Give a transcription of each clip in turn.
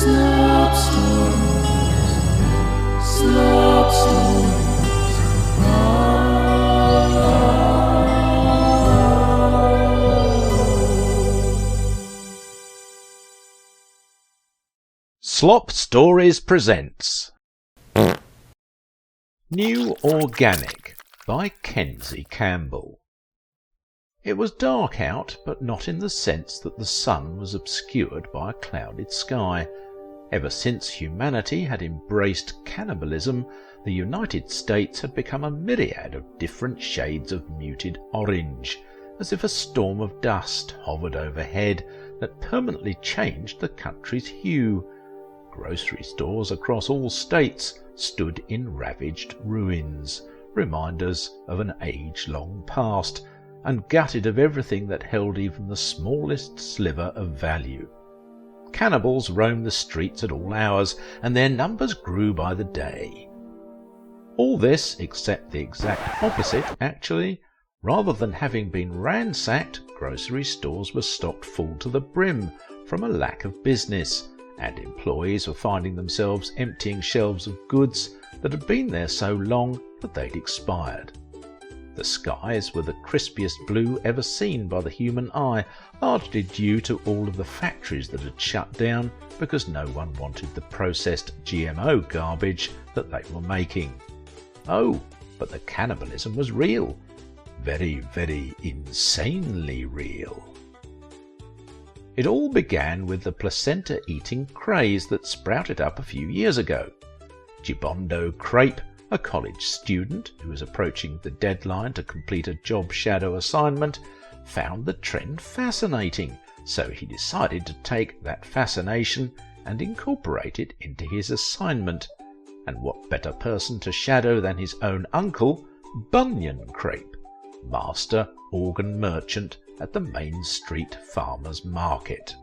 Slop stories, slop stories. Slop Stories presents New Organic by Kenzie Campbell. It was dark out, but not in the sense that the sun was obscured by a clouded sky. Ever since humanity had embraced cannibalism, the United States had become a myriad of different shades of muted orange, as if a storm of dust hovered overhead that permanently changed the country's hue. Grocery stores across all states stood in ravaged ruins, reminders of an age-long past, and gutted of everything that held even the smallest sliver of value. Cannibals roamed the streets at all hours, and their numbers grew by the day. All this, except the exact opposite, actually. Rather than having been ransacked, grocery stores were stocked full to the brim from a lack of business, and employees were finding themselves emptying shelves of goods that had been there so long that they'd expired. The skies were the crispiest blue ever seen by the human eye, largely due to all of the factories that had shut down because no one wanted the processed GMO garbage that they were making. Oh, but the cannibalism was real. Very, very insanely real. It all began with the placenta-eating craze that sprouted up a few years ago. Gibondo Crape, a college student who was approaching the deadline to complete a job shadow assignment, found the trend fascinating, so he decided to take that fascination and incorporate it into his assignment. And what better person to shadow than his own uncle, Bunyan Crape, master organ merchant at the Main Street Farmers Market.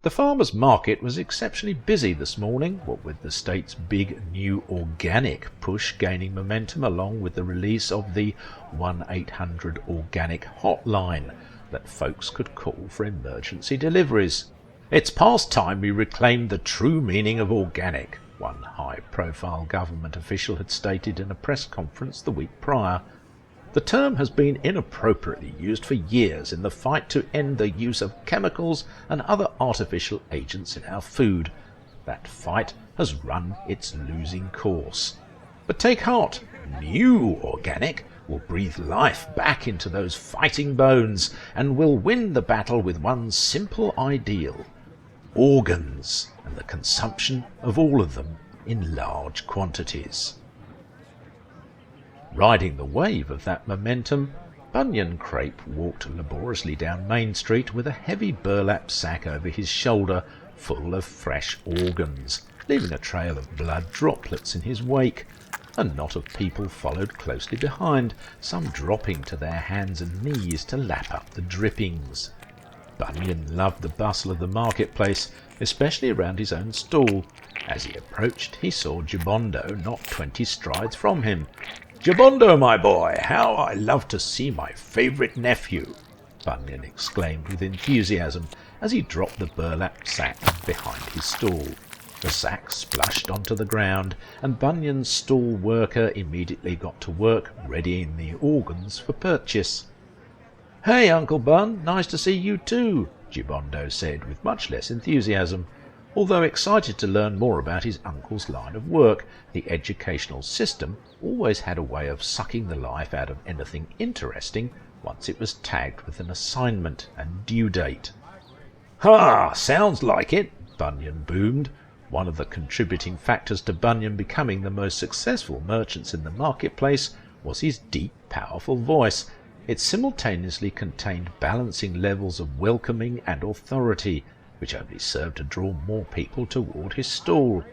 The farmers' market was exceptionally busy this morning, what with the state's big new organic push gaining momentum along with the release of the 1-800-ORGANIC hotline that folks could call for emergency deliveries. It's past time we reclaimed the true meaning of organic, one high-profile government official had stated in a press conference the week prior. The term has been inappropriately used for years in the fight to end the use of chemicals and other artificial agents in our food. That fight has run its losing course. But take heart, new organic will breathe life back into those fighting bones and will win the battle with one simple ideal: organs, and the consumption of all of them in large quantities. Riding the wave of that momentum, Bunyan Crape walked laboriously down Main Street with a heavy burlap sack over his shoulder full of fresh organs, leaving a trail of blood droplets in his wake. A knot of people followed closely behind, some dropping to their hands and knees to lap up the drippings. Bunyan loved the bustle of the marketplace, especially around his own stall. As he approached, he saw Gibondo not 20 strides from him. "Gibondo, my boy, how I love to see my favourite nephew!" Bunyan exclaimed with enthusiasm as he dropped the burlap sack behind his stall. The sack splashed onto the ground, and Bunyan's stall worker immediately got to work readying the organs for purchase. "Hey, Uncle Bun, nice to see you too," Gibondo said with much less enthusiasm. Although excited to learn more about his uncle's line of work, the educational system always had a way of sucking the life out of anything interesting once it was tagged with an assignment and due date. "Ha! Sounds like it," Bunyan boomed. One of the contributing factors to Bunyan becoming the most successful merchants in the marketplace was his deep, powerful voice. It simultaneously contained balancing levels of welcoming and authority, which only served to draw more people toward his stall.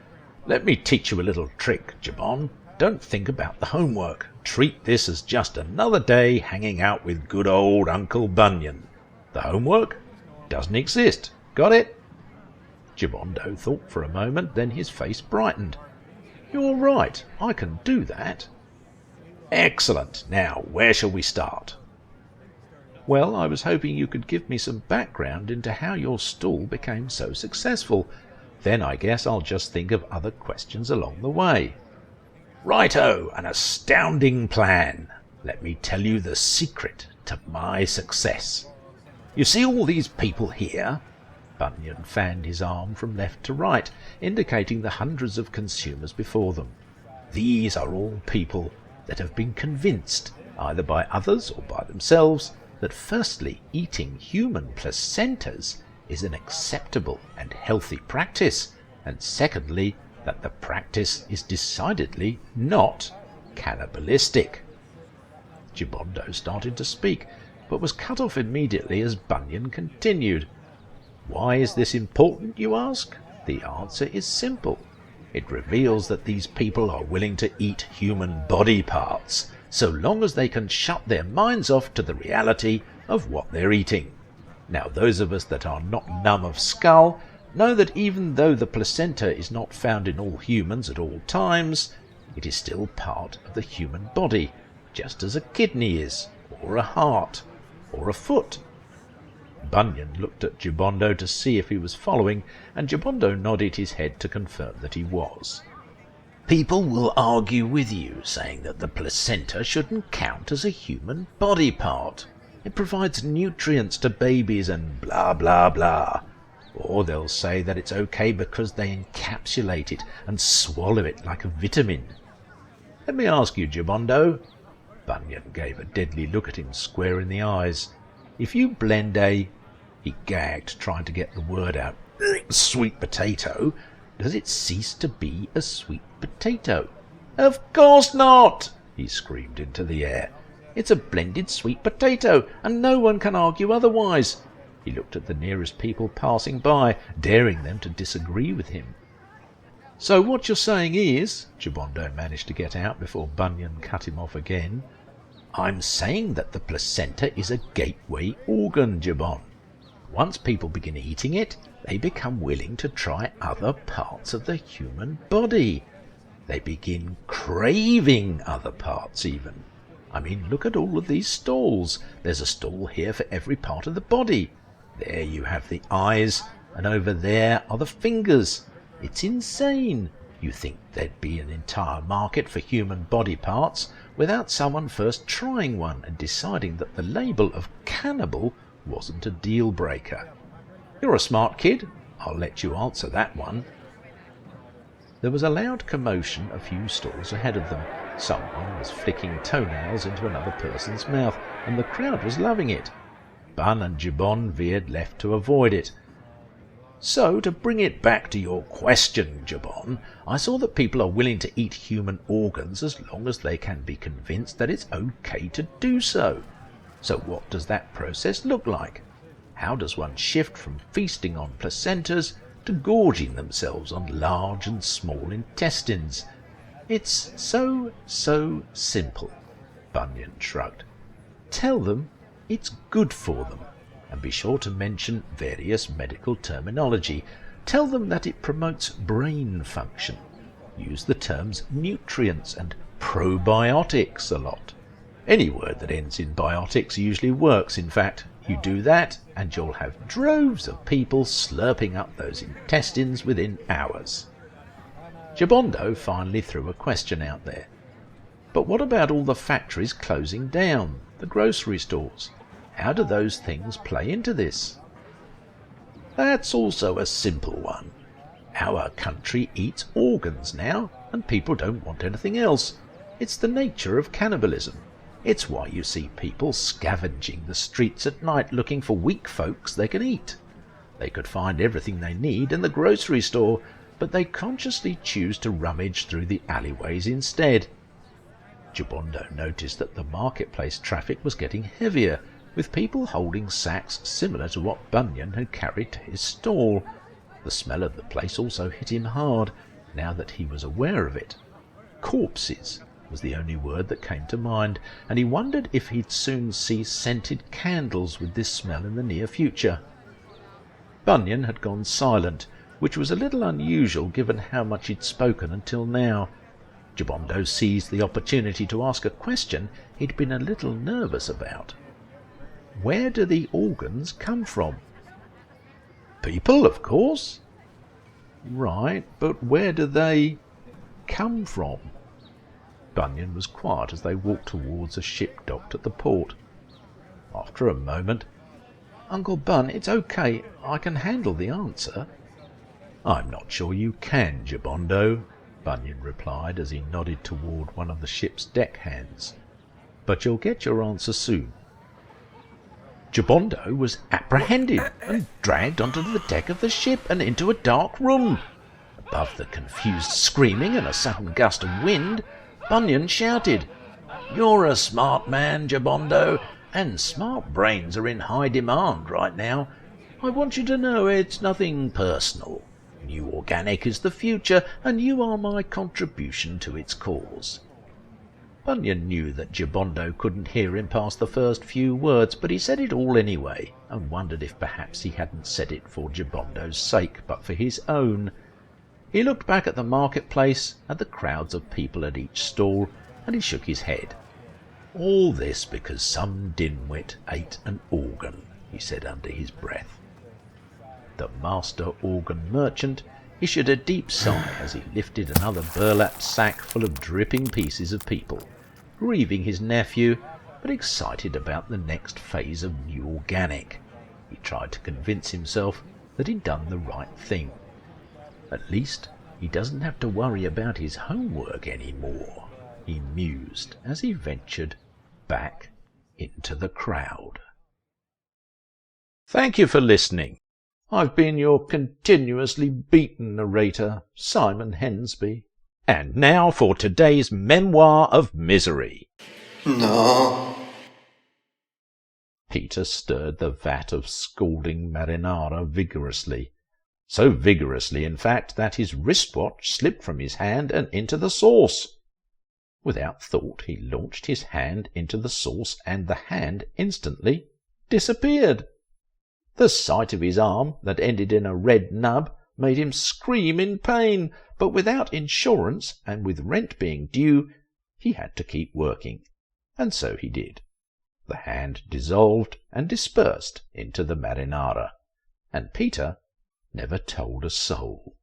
"Let me teach you a little trick, Gibon. Don't think about the homework. Treat this as just another day hanging out with good old Uncle Bunyan. The homework doesn't exist. Got it?" Gibondo thought for a moment, then his face brightened. "You're right, I can do that." "Excellent. Now, where shall we start?" Well, I was hoping you could give me some background into how your stall became so successful. Then I guess I'll just think of other questions along the way." "Righto, an astounding plan. Let me tell you the secret to my success. You see all these people here?" Bunyan fanned his arm from left to right, indicating the hundreds of consumers before them. "These are all people that have been convinced, either by others or by themselves, that firstly, eating human placentas is an acceptable and healthy practice, and secondly, that the practice is decidedly not cannibalistic." Gibondo started to speak, but was cut off immediately as Bunyan continued. "Why is this important, you ask? The answer is simple. It reveals that these people are willing to eat human body parts, so long as they can shut their minds off to the reality of what they're eating. Now, those of us that are not numb of skull know that even though the placenta is not found in all humans at all times, it is still part of the human body, just as a kidney is, or a heart, or a foot." Bunyan looked at Gibondo to see if he was following, and Gibondo nodded his head to confirm that he was. "People will argue with you, saying that the placenta shouldn't count as a human body part. It provides nutrients to babies and blah blah blah. Or they'll say that it's okay because they encapsulate it and swallow it like a vitamin. Let me ask you, Gibondo." Bunyan gave a deadly look at him square in the eyes. "If you blend he gagged, trying to get the word out, "sweet potato, does it cease to be a sweet potato?" "Of course not!" he screamed into the air. "It's a blended sweet potato, and no one can argue otherwise." He looked at the nearest people passing by, daring them to disagree with him. "So what you're saying is," Gibondo managed to get out before Bunyan cut him off again, "I'm saying that the placenta is a gateway organ, Gibbon. Once people begin eating it, they become willing to try other parts of the human body. They begin craving other parts even. I mean, look at all of these stalls. There's a stall here for every part of the body. There you have the eyes, and over there are the fingers. It's insane. You think there'd be an entire market for human body parts without someone first trying one and deciding that the label of cannibal wasn't a deal breaker. You're a smart kid. I'll let you answer that one." There was a loud commotion a few stalls ahead of them. Someone was flicking toenails into another person's mouth, and the crowd was loving it. Bun and Gibbon veered left to avoid it. "So, to bring it back to your question, Gibbon, I saw that people are willing to eat human organs as long as they can be convinced that it's okay to do so. So what does that process look like? How does one shift from feasting on placentas to gorging themselves on large and small intestines? It's so simple." Bunyan shrugged. "Tell them it's good for them, and be sure to mention various medical terminology. Tell them that it promotes brain function. Use the terms nutrients and probiotics a lot. Any word that ends in biotics usually works. In fact, you do that and you'll have droves of people slurping up those intestines within hours." Gibondo finally threw a question out there. "But what about all the factories closing down, the grocery stores? How do those things play into this?" "That's also a simple one. Our country eats organs now, and people don't want anything else. It's the nature of cannibalism. It's why you see people scavenging the streets at night looking for weak folks they can eat. They could find everything they need in the grocery store, but they consciously choose to rummage through the alleyways instead." Gibondo noticed that the marketplace traffic was getting heavier, with people holding sacks similar to what Bunyan had carried to his stall. The smell of the place also hit him hard, now that he was aware of it. Corpses was the only word that came to mind, and he wondered if he'd soon see scented candles with this smell in the near future. Bunyan had gone silent, which was a little unusual given how much he'd spoken until now. Gibondo seized the opportunity to ask a question he'd been a little nervous about. Where do the organs come from? People, of course. Right, but where do they come from? Bunyan was quiet as they walked towards a ship docked at the port. After a moment, Uncle Bun, it's okay. I can handle the answer. I'm not sure you can, Jabondo, Bunyan replied as he nodded toward one of the ship's deckhands. But you'll get your answer soon. Jabondo was apprehended and dragged onto the deck of the ship and into a dark room. Above the confused screaming and a sudden gust of wind, Bunyan shouted, "You're a smart man, Jabondo, and smart brains are in high demand right now. I want you to know it's nothing personal. New Organic is the future, and you are my contribution to its cause." Bunyan knew that Jabondo couldn't hear him past the first few words, but he said it all anyway, and wondered if perhaps he hadn't said it for Jabondo's sake, but for his own. He looked back at the marketplace, at the crowds of people at each stall, and he shook his head. "All this because some dimwit ate an organ," he said under his breath. The master organ merchant issued a deep sigh as he lifted another burlap sack full of dripping pieces of people, grieving his nephew, but excited about the next phase of New Organic. He tried to convince himself that he'd done the right thing. At least he doesn't have to worry about his homework anymore, he mused as he ventured back into the crowd. Thank you for listening. I've been your continuously beaten narrator, Simon Hensby. And now for today's Memoir of Misery. No. Peter stirred the vat of scalding marinara vigorously. So vigorously, in fact, that his wristwatch slipped from his hand and into the sauce. Without thought, he launched his hand into the sauce, and the hand instantly disappeared. The sight of his arm, that ended in a red nub, made him scream in pain, but without insurance, and with rent being due, he had to keep working, and so he did. The hand dissolved and dispersed into the marinara, and Peter never told a soul.